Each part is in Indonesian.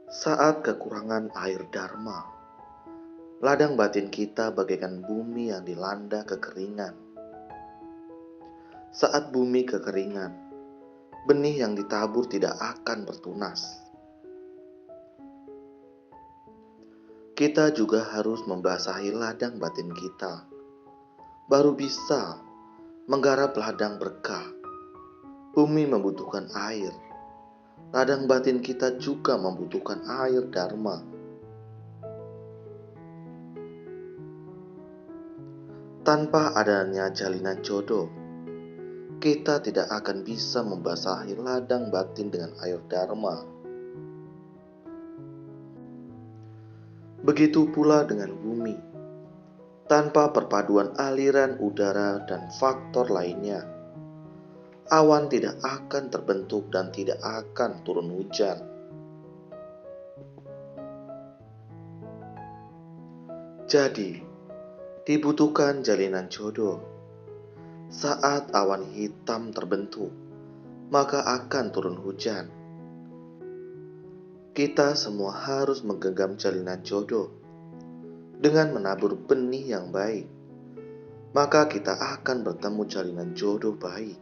Saat kekurangan air dharma, ladang batin kita bagaikan bumi yang dilanda kekeringan. Saat bumi kekeringan, benih yang ditabur tidak akan bertunas. Kita juga harus membasahi ladang batin kita, baru bisa menggarap ladang berkah. Bumi membutuhkan air, ladang batin kita juga membutuhkan air dharma. Tanpa adanya jalinan jodoh, kita tidak akan bisa membasahi ladang batin dengan air dharma. Begitu pula dengan bumi. Tanpa perpaduan aliran udara dan faktor lainnya, awan tidak akan terbentuk dan tidak akan turun hujan. Jadi, dibutuhkan jalinan jodoh. Saat awan hitam terbentuk, maka akan turun hujan. Kita semua harus menggenggam jalinan jodoh. Dengan menabur benih yang baik, maka kita akan bertemu jalinan jodoh baik.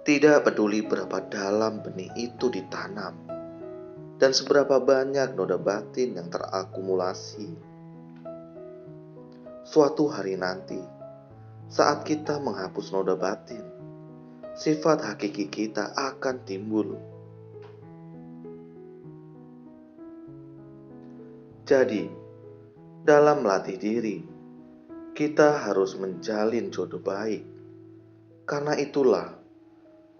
Tidak peduli berapa dalam benih itu ditanam dan seberapa banyak noda batin yang terakumulasi. Suatu hari nanti, saat kita menghapus noda batin, sifat hakiki kita akan timbul. Jadi, dalam melatih diri, kita harus menjalin jodoh baik. Karena itulah,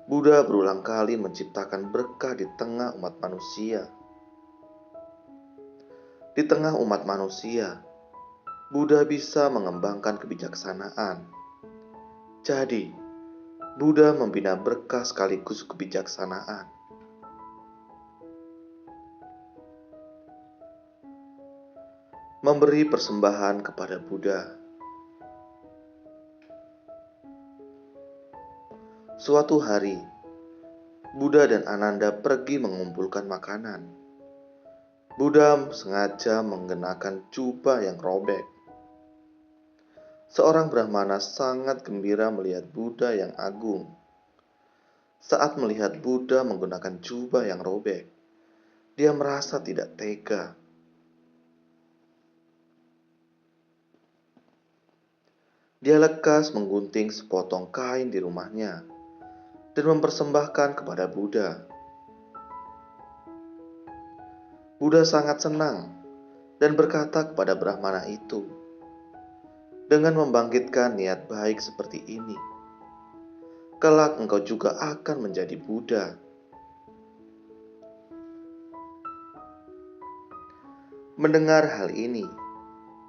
Buddha berulang kali menciptakan berkah di tengah umat manusia. Di tengah umat manusia, Buddha bisa mengembangkan kebijaksanaan. Jadi, Buddha membina berkah sekaligus kebijaksanaan. Memberi persembahan kepada Buddha. Suatu hari, Buddha dan Ananda pergi mengumpulkan makanan. Buddha sengaja mengenakan jubah yang robek. Seorang Brahmana sangat gembira melihat Buddha yang agung. Saat melihat Buddha menggunakan jubah yang robek, dia merasa tidak tega. Dia lekas menggunting sepotong kain di rumahnya dan mempersembahkan kepada Buddha. Buddha sangat senang dan berkata kepada Brahmana itu, "Dengan membangkitkan niat baik seperti ini, kelak engkau juga akan menjadi Buddha." Mendengar hal ini,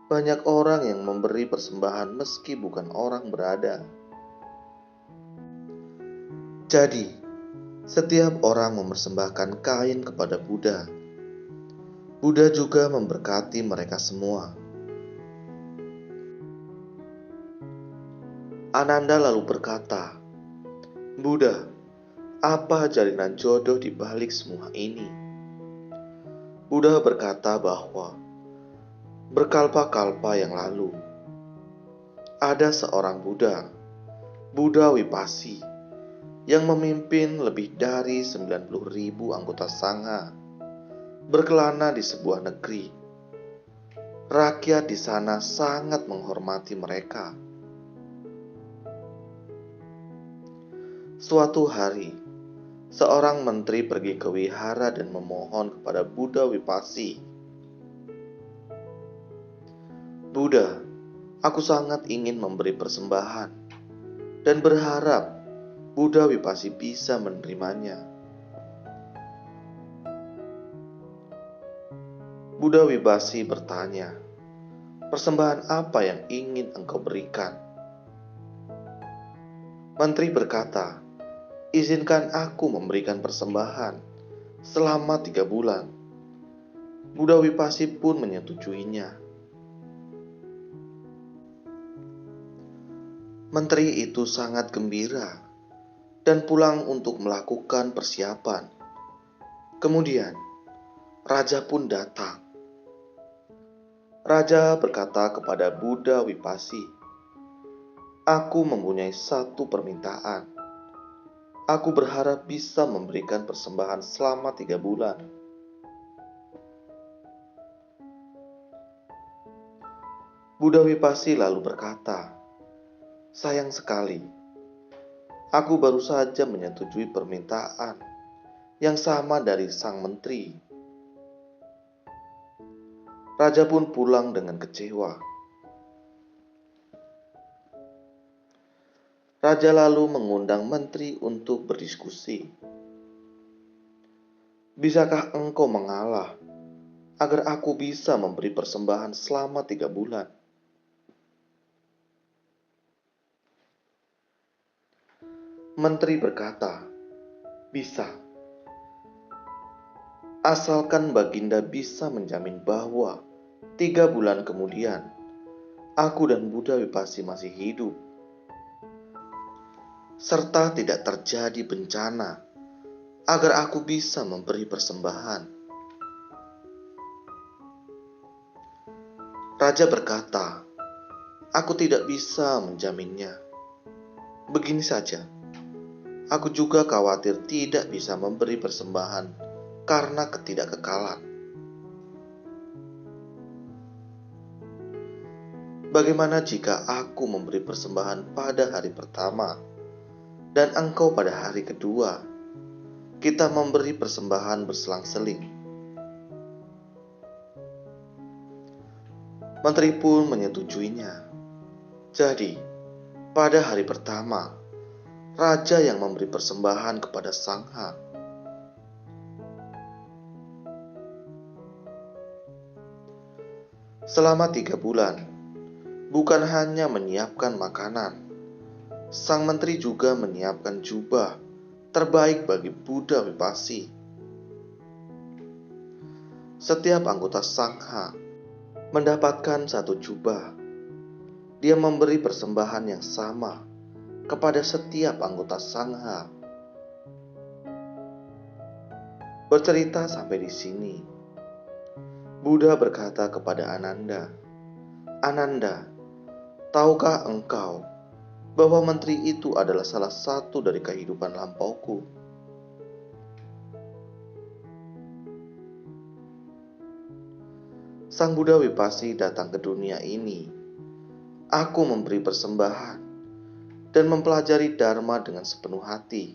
banyak orang yang memberi persembahan meski bukan orang berada. Jadi, setiap orang mempersembahkan kain kepada Buddha. Buddha juga memberkati mereka semua. Ananda lalu berkata, "Buddha, apa jalinan jodoh di balik semua ini?" Buddha berkata bahwa berkalpa-kalpa yang lalu, ada seorang Buddha, Buddha Wipasi, yang memimpin lebih dari 90.000 anggota sangha, berkelana di sebuah negeri. Rakyat di sana sangat menghormati mereka. Suatu hari, seorang menteri pergi ke wihara dan memohon kepada Buddha Wipasi, "Buddha, aku sangat ingin memberi persembahan dan berharap Buddha Wipasi bisa menerimanya." Buddha Wipasi bertanya, "Persembahan apa yang ingin engkau berikan?" Menteri berkata, "Izinkan aku memberikan persembahan selama 3 bulan." Buddha Wipasi pun menyetujuinya. Menteri itu sangat gembira. dan pulang untuk melakukan persiapan. Kemudian, raja pun datang. Raja berkata kepada Buddha Wipasi, "Aku mempunyai satu permintaan. Aku berharap bisa memberikan persembahan selama 3 bulan. Buddha Wipasi lalu berkata, "Sayang sekali, aku baru saja menyetujui permintaan yang sama dari sang menteri." Raja pun pulang dengan kecewa. Raja lalu mengundang menteri untuk berdiskusi. "Bisakah engkau mengalah agar aku bisa memberi persembahan selama 3 bulan?" Menteri berkata, "Bisa, asalkan Baginda bisa menjamin bahwa 3 bulan kemudian aku dan Buddha Wipasi masih hidup, serta tidak terjadi bencana, agar aku bisa memberi persembahan." Raja berkata, "Aku tidak bisa menjaminnya. Begini saja, aku juga khawatir tidak bisa memberi persembahan karena ketidakkekalan. Bagaimana jika aku memberi persembahan pada hari pertama dan engkau pada hari kedua? Kita memberi persembahan berselang-seling." Menteri pun menyetujuinya. Jadi, pada hari pertama, raja yang memberi persembahan kepada Sangha. Selama 3 bulan, bukan hanya menyiapkan makanan, sang menteri juga menyiapkan jubah terbaik bagi Buddha Wipasi. Setiap anggota Sangha mendapatkan satu jubah. Dia memberi persembahan yang sama kepada setiap anggota Sangha. Bercerita sampai di sini, Buddha berkata kepada Ananda, "Ananda, tahukah engkau bahwa menteri itu adalah salah satu dari kehidupan lampauku?" Sang Buddha Wipasi datang ke dunia ini. Aku memberi persembahan dan mempelajari Dharma dengan sepenuh hati.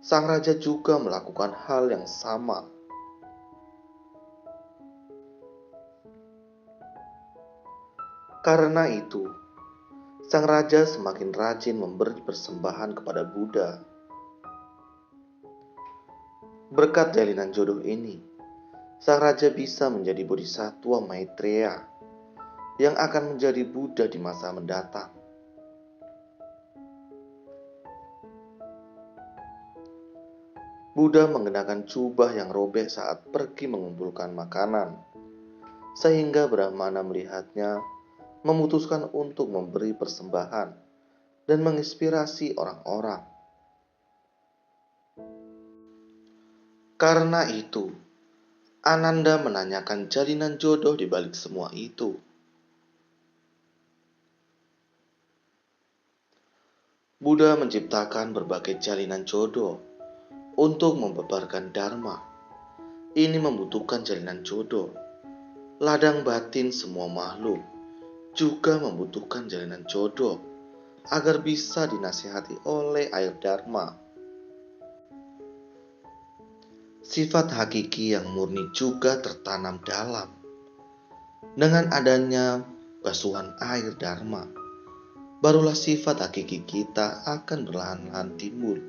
Sang raja juga melakukan hal yang sama. Karena itu, sang raja semakin rajin memberi persembahan kepada Buddha. Berkat jalinan jodoh ini, sang raja bisa menjadi Bodhisattva Maitreya yang akan menjadi Buddha di masa mendatang. Buddha mengenakan jubah yang robek saat pergi mengumpulkan makanan, sehingga Brahmana melihatnya memutuskan untuk memberi persembahan dan menginspirasi orang-orang. Karena itu, Ananda menanyakan jalinan jodoh di balik semua itu. Buddha menciptakan berbagai jalinan jodoh untuk membebarkan Dharma. Ini membutuhkan jalinan jodoh. Ladang batin semua makhluk juga membutuhkan jalinan jodoh agar bisa dinasihati oleh air Dharma. Sifat hakiki yang murni juga tertanam dalam. Dengan adanya basuhan air Dharma, barulah sifat hakiki kita akan perlahan-lahan timbul.